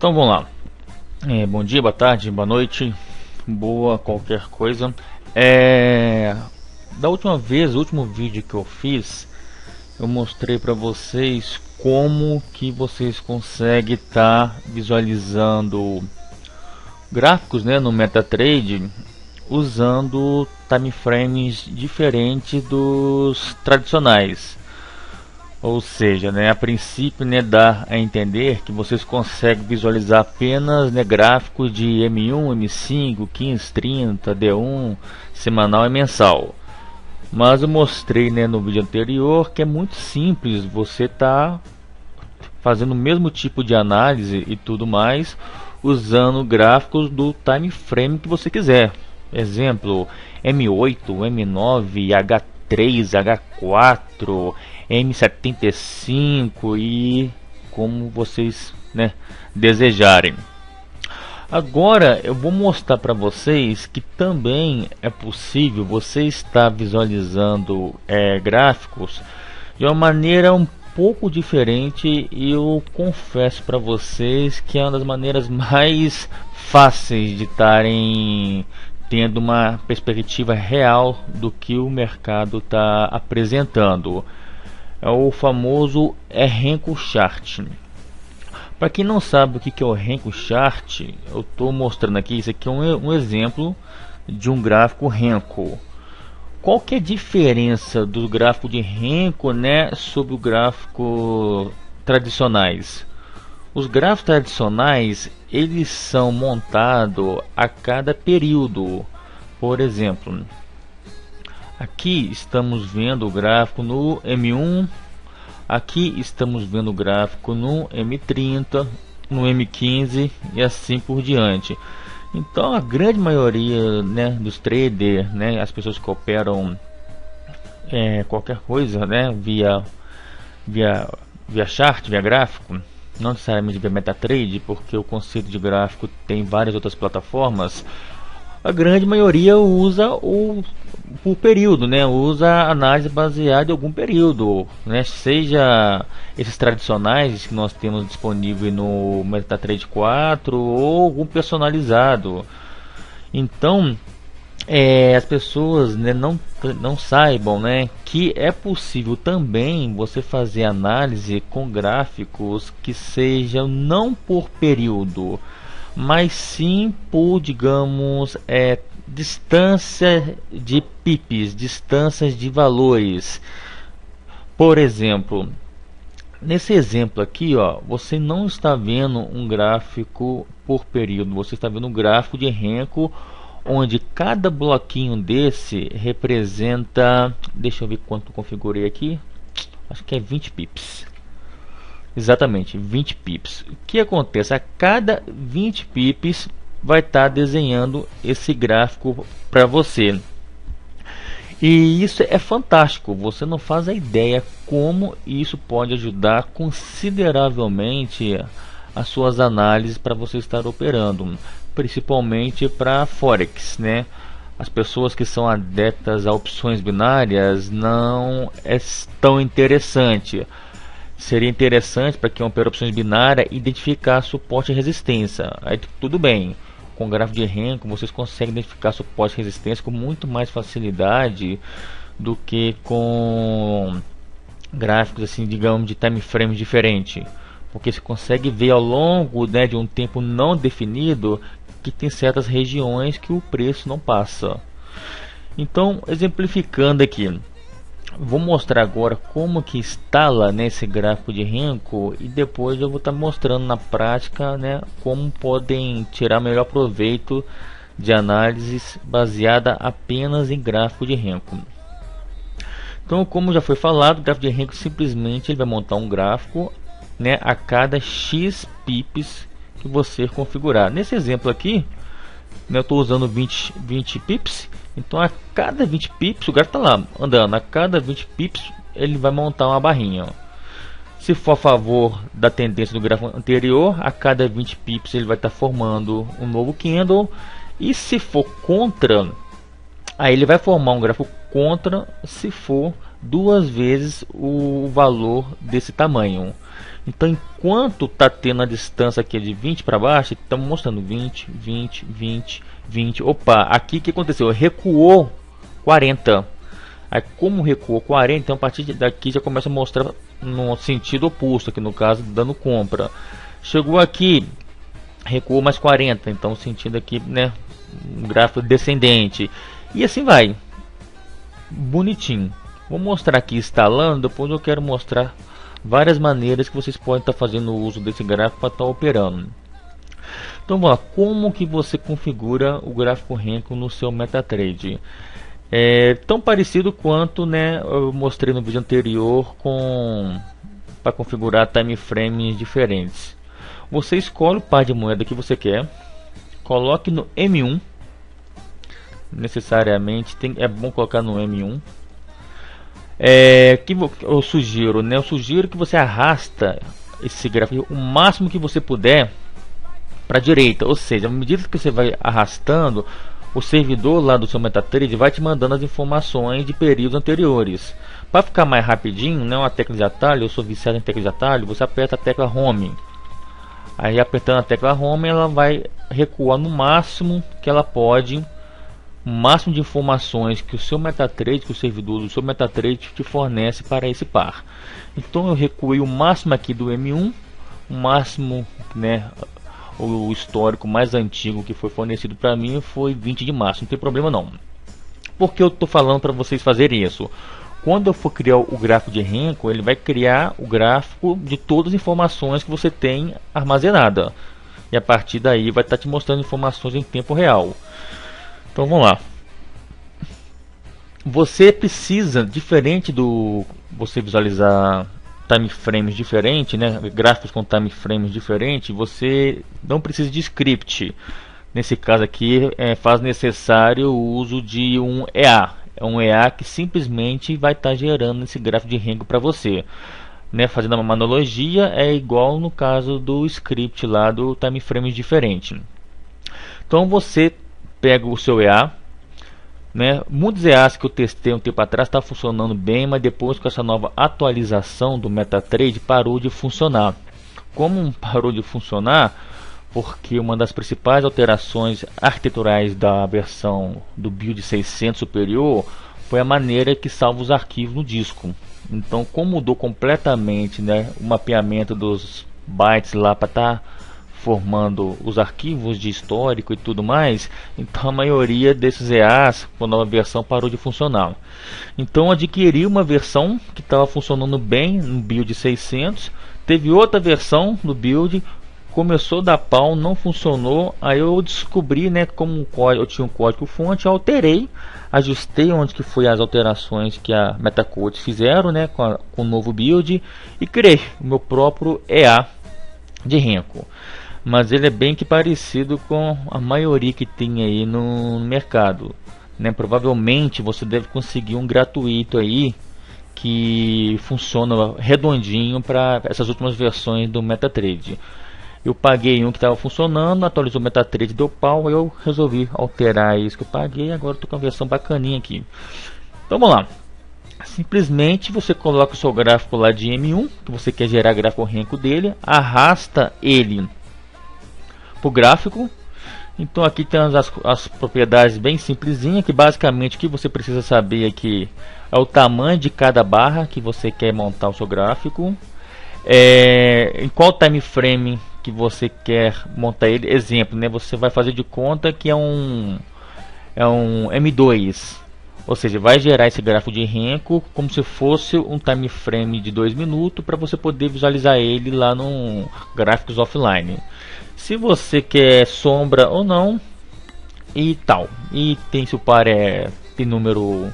Então vamos lá. Bom dia, boa tarde, boa noite, boa qualquer coisa. Da última vez, o último vídeo que eu fiz, eu mostrei para vocês como que vocês conseguem estar visualizando gráficos, né, no MetaTrader usando time frames diferentes dos tradicionais. Ou seja, né, a princípio, né, dá a entender que vocês conseguem visualizar apenas, né, gráficos de M1, M5, 15, 30, D1, semanal e mensal. Mas eu mostrei, né, no vídeo anterior que é muito simples, você tá fazendo o mesmo tipo de análise e tudo mais, usando gráficos do time frame que você quiser. Exemplo, M8, M9, H3, H4, M75 e como vocês, né, desejarem. Agora eu vou mostrar para vocês que também é possível você estar visualizando gráficos de uma maneira um pouco diferente, e eu confesso para vocês que é uma das maneiras mais fáceis de estarem tendo uma perspectiva real do que o mercado está apresentando. É o famoso Renko Chart. Para quem não sabe o que é o Renko Chart, eu estou mostrando aqui. Isso aqui é um exemplo de um gráfico Renko. Qual que é a diferença do gráfico de Renko, né, sobre o gráfico tradicionais? Os gráficos tradicionais, eles são montados a cada período. Por exemplo, aqui estamos vendo o gráfico no M1, aqui estamos vendo o gráfico no M30, no M15 e assim por diante. Então a grande maioria, né, dos traders, né, as pessoas que operam qualquer coisa, né, via chart, via gráfico, não necessariamente via MetaTrader, porque o conceito de gráfico tem várias outras plataformas. A grande maioria usa o período, né? Usa a análise baseada em algum período, né? Seja esses tradicionais que nós temos disponível no MetaTrader 4 ou algum personalizado. Então, as pessoas, né, não saibam, né, que é possível também você fazer análise com gráficos que sejam não por período, mas sim por, digamos, distância de pips, distâncias de valores. Por exemplo, nesse exemplo aqui, ó, você não está vendo um gráfico por período, você está vendo um gráfico de Renko, onde cada bloquinho desse representa, deixa eu ver quanto eu configurei aqui, acho que é 20 pips. Exatamente, 20 pips. O que acontece? A cada 20 pips vai estar desenhando esse gráfico para você. E isso é fantástico, você não faz a ideia como isso pode ajudar consideravelmente as suas análises para você estar operando, principalmente para Forex, né? As pessoas que são adeptas a opções binárias não é tão interessante. Seria interessante para quem opera opções binárias identificar suporte e resistência. Aí tudo bem. Com o gráfico de Renko vocês conseguem identificar suporte e resistência com muito mais facilidade do que com gráficos assim, digamos, de time frame diferente, porque você consegue ver ao longo, né, de um tempo não definido que tem certas regiões que o preço não passa. Então, exemplificando aqui, vou mostrar agora como que instala nesse gráfico de Renko, e depois eu vou estar mostrando na prática, né, como podem tirar melhor proveito de análises baseada apenas em gráfico de Renko. Então, como já foi falado, o gráfico de Renko simplesmente ele vai montar um gráfico, né, a cada X pips que você configurar. Nesse exemplo aqui, né, eu estou usando 20 pips. Então a cada 20 pips o gráfico está lá andando, a cada 20 pips ele vai montar uma barrinha. Se for a favor da tendência do gráfico anterior, a cada 20 pips ele vai estar formando um novo candle. E se for contra, aí ele vai formar um gráfico contra se for 2 vezes o valor desse tamanho. Então, enquanto está tendo a distância aqui de 20 para baixo, estamos mostrando 20, 20, 20, 20. Opa, aqui o que aconteceu? Recuou 40. Aí, como recuou 40, então a partir daqui já começa a mostrar no sentido oposto, aqui no caso, dando compra. Chegou aqui, recuou mais 40, então o sentido aqui, né, um gráfico descendente. E assim vai. Bonitinho. Vou mostrar aqui instalando, depois eu quero mostrar várias maneiras que vocês podem estar fazendo uso desse gráfico para estar operando. Então vamos lá, como que você configura o gráfico Renko no seu MetaTrader? É tão parecido quanto, né, eu mostrei no vídeo anterior para configurar time frames diferentes. Você escolhe o par de moeda que você quer, coloque no M1, necessariamente é bom colocar no M1. Que eu sugiro, né? Eu sugiro que você arrasta esse gráfico o máximo que você puder para a direita, ou seja, à medida que você vai arrastando, o servidor lá do seu MetaTrader vai te mandando as informações de períodos anteriores. Para ficar mais rapidinho, né, uma tecla de atalho, eu sou viciado em tecla de atalho, você aperta a tecla Home. Aí apertando a tecla Home, ela vai recuar no máximo que ela pode, o máximo de informações que o seu MetaTrader, que o servidor do seu MetaTrader te fornece para esse par. Então eu recuei o máximo aqui do M1, o máximo, né, o histórico mais antigo que foi fornecido para mim foi 20 de março, não tem problema não. Por que eu estou falando para vocês fazerem isso? Quando eu for criar o gráfico de Renko, ele vai criar o gráfico de todas as informações que você tem armazenada. E a partir daí vai estar te mostrando informações em tempo real. Então vamos lá. Você precisa, diferente do você visualizar time frames diferentes, né, gráficos com time frames diferentes, você não precisa de script. Nesse caso aqui faz necessário o uso de um EA. É um EA que simplesmente vai estar gerando esse gráfico de Renko para você, né, fazendo uma analogia, é igual no caso do script lá do time frames diferente. Então você pega o seu EA, né? Muitos EAs que eu testei um tempo atrás está funcionando bem, mas depois com essa nova atualização do MetaTrader parou de funcionar. Como parou de funcionar? Porque uma das principais alterações arquiteturais da versão do build 600 superior foi a maneira que salva os arquivos no disco. Então, como mudou completamente, né, o mapeamento dos bytes lá para estar formando os arquivos de histórico e tudo mais, então a maioria desses EAs com a nova versão parou de funcionar. Então adquiri uma versão que estava funcionando bem no build 600, teve outra versão do build, começou a dar pau, não funcionou. Aí eu descobri, né, como eu tinha um código fonte, alterei, ajustei onde que foi as alterações que a Metacode fizeram, né, com o novo build, e criei o meu próprio EA de Renko. Mas ele é bem que parecido com a maioria que tem aí no mercado, né? Provavelmente você deve conseguir um gratuito aí que funciona redondinho para essas últimas versões do MetaTrader. Eu paguei um que estava funcionando, atualizou o MetaTrader, deu pau, eu resolvi alterar isso que eu paguei, agora estou com a versão bacaninha aqui. Então vamos lá. Simplesmente você coloca o seu gráfico lá de M1, que você quer gerar gráfico Renko dele, arrasta ele o gráfico. Então aqui tem as propriedades bem simplesinha, que basicamente o que você precisa saber aqui é o tamanho de cada barra que você quer montar o seu gráfico, em qual time frame que você quer montar ele. Exemplo, né, você vai fazer de conta que é um M2, ou seja, vai gerar esse gráfico de Renko como se fosse um time frame de 2 minutos para você poder visualizar ele lá no Gráficos Offline. Se você quer sombra ou não e tal, e tem se o par tem número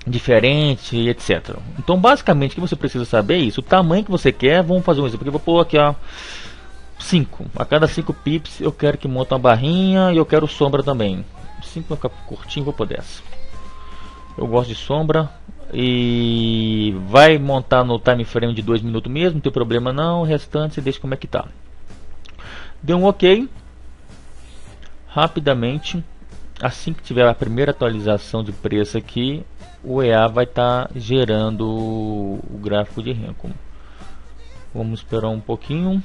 diferente, etc. Então basicamente o que você precisa saber é isso, o tamanho que você quer. Vamos fazer um exemplo aqui, eu vou pôr aqui, ó, 5, a cada 5 pips eu quero que monte uma barrinha, e eu quero sombra também. 5 vai ficar curtinho, vou pôr 10. Eu gosto de sombra. E vai montar no time frame de 2 minutos mesmo, não tem problema não. O restante você deixa como é que tá. Deu um OK. Rapidamente, assim que tiver a primeira atualização de preço aqui, o EA vai estar gerando o gráfico de Renko. Vamos esperar um pouquinho.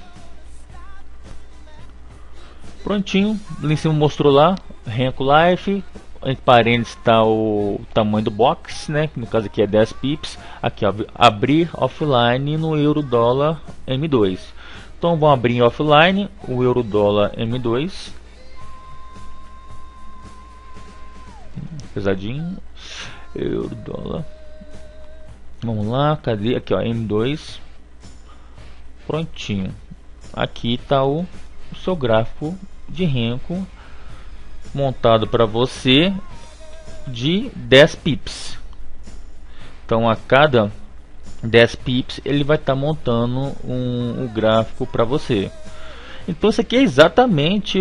Prontinho, lá em cima mostrou lá, Renko Life. Entre parênteses está o tamanho do box, né? Que no caso aqui é 10 pips. Aqui ó, abrir offline no euro dólar M2. Então vamos abrir em offline o euro dólar M2. Pesadinho. Euro dólar. Vamos lá, cadê? Aqui ó, M2. Prontinho. Aqui está o seu gráfico de Renko montado para você de 10 pips. Então a cada 10 pips ele vai estar montando um gráfico para você. Então isso aqui é exatamente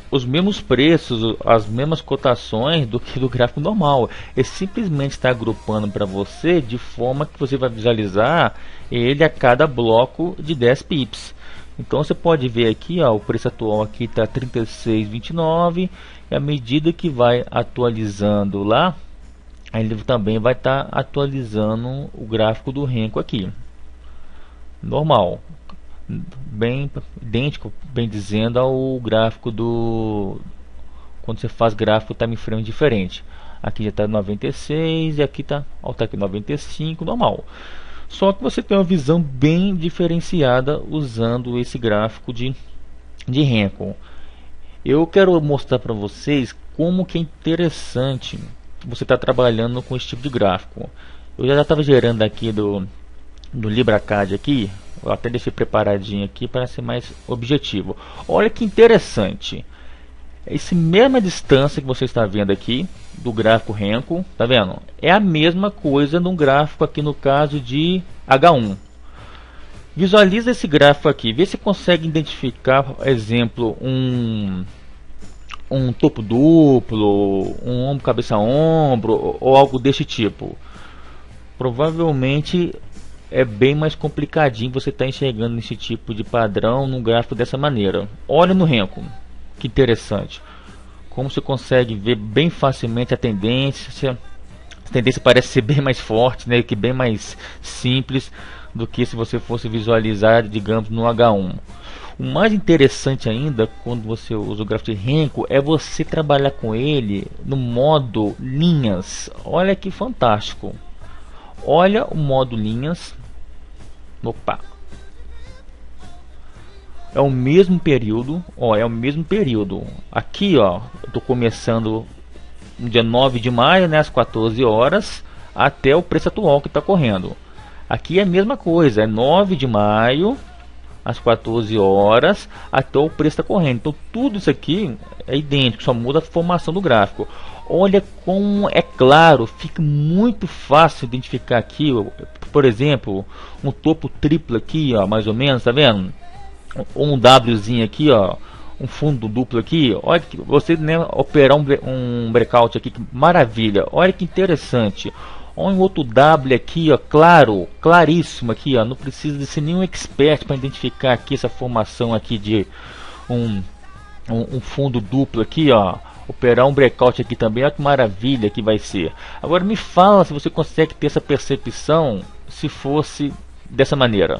os mesmos preços, as mesmas cotações do que do gráfico normal. Ele simplesmente está agrupando para você de forma que você vai visualizar ele a cada bloco de 10 pips. Então você pode ver aqui, ó, o preço atual aqui está 36,29 e à medida que vai atualizando lá, ele também vai estar atualizando o gráfico do Renko aqui. Normal, bem idêntico, bem dizendo, ao gráfico do quando você faz gráfico time frame diferente. Aqui já está 96 e aqui está aqui 95, normal. Só que você tem uma visão bem diferenciada usando esse gráfico de Renko. Eu quero mostrar para vocês como que é interessante você estar trabalhando com esse tipo de gráfico. Eu já estava gerando aqui do LibraCAD aqui. Eu até deixei preparadinho aqui para ser mais objetivo. Olha que interessante. Essa mesma distância que você está vendo aqui do gráfico Renko, tá vendo? É a mesma coisa num gráfico aqui no caso de H1. Visualiza esse gráfico aqui, vê se consegue identificar, por exemplo, um topo duplo, um ombro cabeça ombro ou algo desse tipo. Provavelmente é bem mais complicadinho você estar enxergando esse tipo de padrão num gráfico dessa maneira. Olha no Renko. Que interessante, como você consegue ver bem facilmente a tendência. A tendência parece ser bem mais forte, né, que bem mais simples do que se você fosse visualizar, digamos, no H1. O mais interessante ainda, quando você usa o gráfico de Renko, é você trabalhar com ele no modo linhas. Olha que fantástico. Olha o modo linhas. Opa. É o mesmo período, ó, é o mesmo período. Aqui, ó, eu tô começando no dia 9 de maio, né, às 14 horas, até o preço atual que está correndo. Aqui é a mesma coisa, é 9 de maio, às 14 horas, até o preço está correndo. Então tudo isso aqui é idêntico, só muda a formação do gráfico. Olha como é claro, fica muito fácil identificar aqui, por exemplo, um topo triplo aqui, ó, mais ou menos, tá vendo? Um Wzinho aqui, ó, um fundo duplo aqui. Olha que você, né, operar um breakout aqui, que maravilha. Olha que interessante. Olha um outro W aqui, ó, claro, claríssimo aqui, ó. Não precisa de ser nenhum expert para identificar aqui essa formação aqui de um fundo duplo aqui, ó. Operar um breakout aqui também, olha que maravilha que vai ser. Agora me fala se você consegue ter essa percepção se fosse dessa maneira.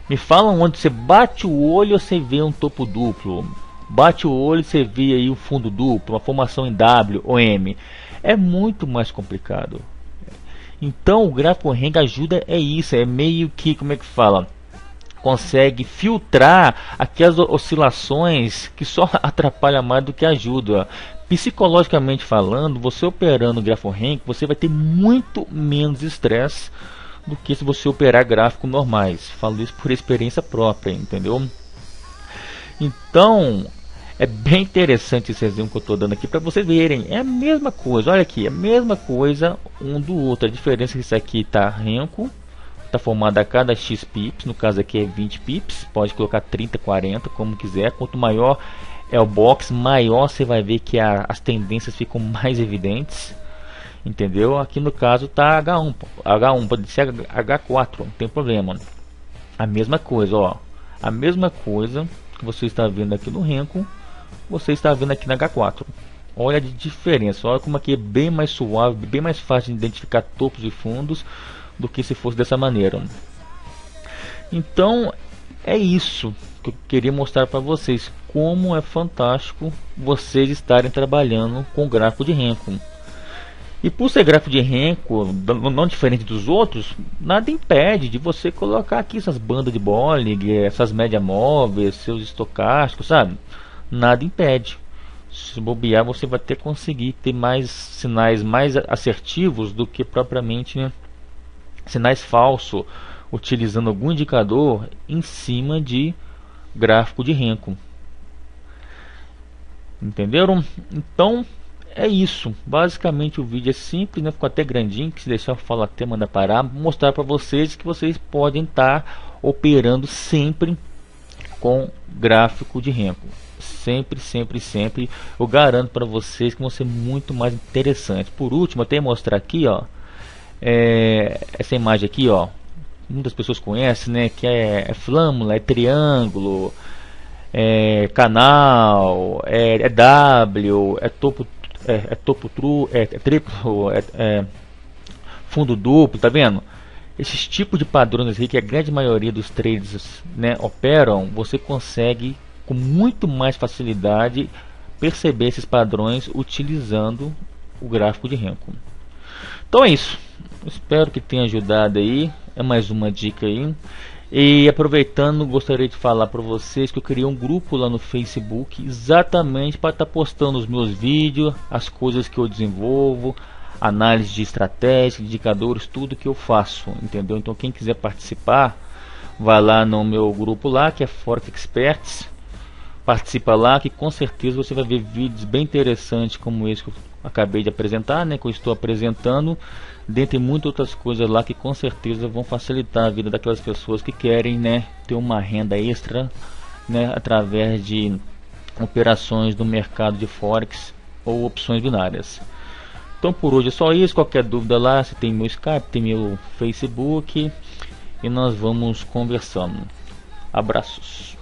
Me falam onde você bate o olho, você vê um topo duplo. Bate o olho, você vê aí um fundo duplo, uma formação em W ou M. É muito mais complicado. Então o gráfico Renko ajuda, é isso, é meio que, como é que fala? Consegue filtrar aquelas oscilações que só atrapalham mais do que ajuda. Psicologicamente falando, você operando o gráfico Renko, você vai ter muito menos estresse do que se você operar gráficos normais. Falo isso por experiência própria, entendeu? Então é bem interessante esse exemplo que eu estou dando aqui para vocês verem. É a mesma coisa, olha aqui, é a mesma coisa um do outro. A diferença é que isso aqui está Renko, está formado a cada X pips, no caso aqui é 20 pips, pode colocar 30, 40, como quiser. Quanto maior é o box, maior você vai ver que as tendências ficam mais evidentes. Entendeu? Aqui no caso tá H1 pode ser H4, não tem problema. A mesma coisa, ó. A mesma coisa que você está vendo aqui no Renko, você está vendo aqui na H4. Olha a diferença, olha como aqui é bem mais suave, bem mais fácil de identificar topos e fundos do que se fosse dessa maneira. Então é isso que eu queria mostrar para vocês, como é fantástico vocês estarem trabalhando com gráfico de Renko. E por ser gráfico de Renko, não diferente dos outros, nada impede de você colocar aqui essas bandas de Bollinger, essas médias móveis, seus estocásticos, sabe? Nada impede. Se bobear, você vai ter que conseguir ter mais sinais mais assertivos do que propriamente, né, sinais falsos, utilizando algum indicador em cima de gráfico de Renko. Entenderam? Então é isso. Basicamente o vídeo é simples, né? Ficou até grandinho, que se deixar eu falo até mandar parar. Vou mostrar para vocês que vocês podem estar operando sempre com gráfico de Renko. Sempre, sempre, sempre. Eu garanto para vocês que vão ser muito mais interessantes. Por último, até mostrar aqui, ó, essa imagem aqui, ó. Muitas pessoas conhecem, né? Que é flâmula, é triângulo, é canal, é W, é topo, true, é triplo, fundo duplo, tá vendo? Esses tipos de padrões aqui que a grande maioria dos traders, né, operam, você consegue com muito mais facilidade perceber esses padrões utilizando o gráfico de Renko. Então é isso. Espero que tenha ajudado aí. É mais uma dica aí. E aproveitando, gostaria de falar para vocês que eu criei um grupo lá no Facebook exatamente para estar postando os meus vídeos, as coisas que eu desenvolvo, análise de estratégia, indicadores, tudo que eu faço, entendeu? Então quem quiser participar, vai lá no meu grupo lá, que é Forex Experts. Participa lá que com certeza você vai ver vídeos bem interessantes como esse que eu acabei de apresentar, né, que eu estou apresentando, dentre muitas outras coisas lá que com certeza vão facilitar a vida daquelas pessoas que querem, né, ter uma renda extra, né, através de operações do mercado de Forex ou opções binárias. Então por hoje é só isso. Qualquer dúvida lá, você tem meu Skype, tem meu Facebook e nós vamos conversando. Abraços.